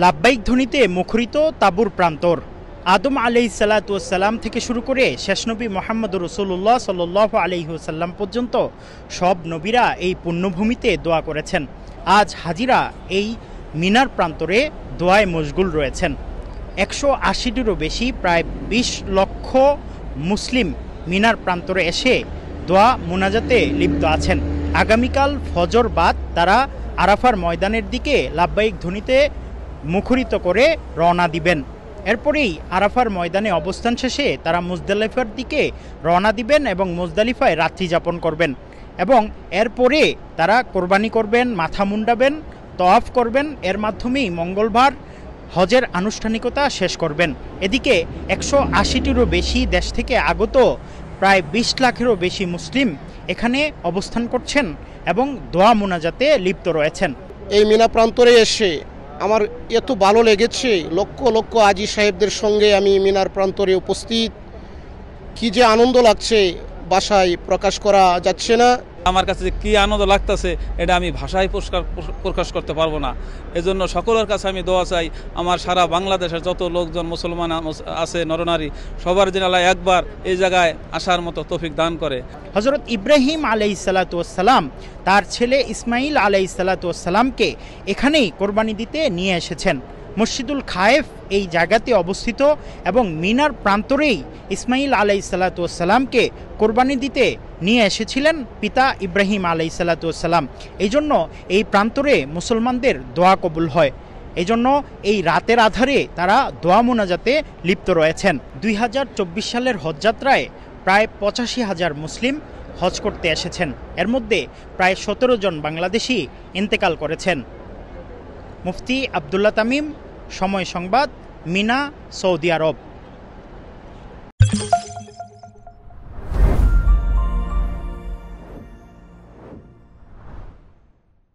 লাব্বাইক ধ্বনিতে মুখরিত তাবুর প্রান্তর। আদম আলাইহিসসালাম থেকে শুরু করে শেষ নবী মুহাম্মদ রাসূলুল্লাহ সাল্লাল্লাহু আলাইহি ওয়াসাল্লাম পর্যন্ত সব নবীরা এই পুণ্যভূমিতে দোয়া করেছেন। আজ হাজিরা এই মিনার প্রান্তরে দোয়ায় মশগুল রয়েছেন। 180টিরও বেশি, প্রায় 20 লক্ষ মুসলিম মিনার প্রান্তরে এসে দোয়া মুনাজাতে লিপ্ত আছেন। আগামীকাল ফজর বাদ তারা আরাফার ময়দানের দিকে লাব্বাইক ধ্বনিতে মুখরিত করে রওনা দিবেন। এরপরেই আরাফার ময়দানে অবস্থান শেষে তারা মুজদালিফার দিকে রওনা দিবেন এবং মুজদালিফায় রাত্রি যাপন করবেন এবং এরপরে তারা কোরবানি করবেন, মাথা মুন্ডাবেন, তওয়াফ করবেন। এর মাধ্যমেই মঙ্গলবার হজের আনুষ্ঠানিকতা শেষ করবেন। এদিকে 180টিরও বেশি দেশ থেকে আগত প্রায় 20 লাখেরও বেশি মুসলিম এখানে অবস্থান করছেন এবং দোয়া মুনাজাতে লিপ্ত রয়েছেন। এই মিনা প্রান্তরে এসে আমার এত ভালো লেগেছে, লক্ষ লক্ষ হাজী সাহেবদের সঙ্গে আমি মিনার প্রান্তরে উপস্থিত। কি যে আনন্দ লাগছে ভাষায় প্রকাশ করা যাচ্ছে না। আমার কাছে কি আনন্দ লাগতেছে এটা আমি ভাষায় প্রকাশ করতে পারবো না। এজন্য সকলের কাছে আমি দোয়া চাই, আমার সারা বাংলাদেশের যত লোকজন মুসলমান আছে নরনারী সবার যেন আল্লাহ একবার এই জায়গায় আসার মতো তৌফিক দান করে। হযরত ইব্রাহিম আলাইহিসসালাম তার ছেলে ইসমাইল আলাইহিসসালামকে এখানেই কোরবানি দিতে নিয়ে এসেছেন। মসজিদুল খায়েফ এই জায়গাতে অবস্থিত এবং মিনার প্রান্তরেই ইসমাইল আলাইহিসসালামকে কোরবানি দিতে নিয়ে এসেছিলেন পিতা ইব্রাহিম আলাইহিসসালাম। এই জন্য এই প্রান্তরে মুসলমানদের দোয়া কবুল হয়। এই জন্য এই রাতের আধারে তারা দোয়া মুনাজাতে লিপ্ত রয়েছেন। 2024 সালের হজযাত্রায় প্রায় 85,000 মুসলিম হজ করতে এসেছেন। এর মধ্যে প্রায় 17 জন বাংলাদেশি ইন্তেকাল করেছেন। মুফতি আব্দুল্লাহ তামিম, সময় সংবাদ, মিনা, সৌদি আরব।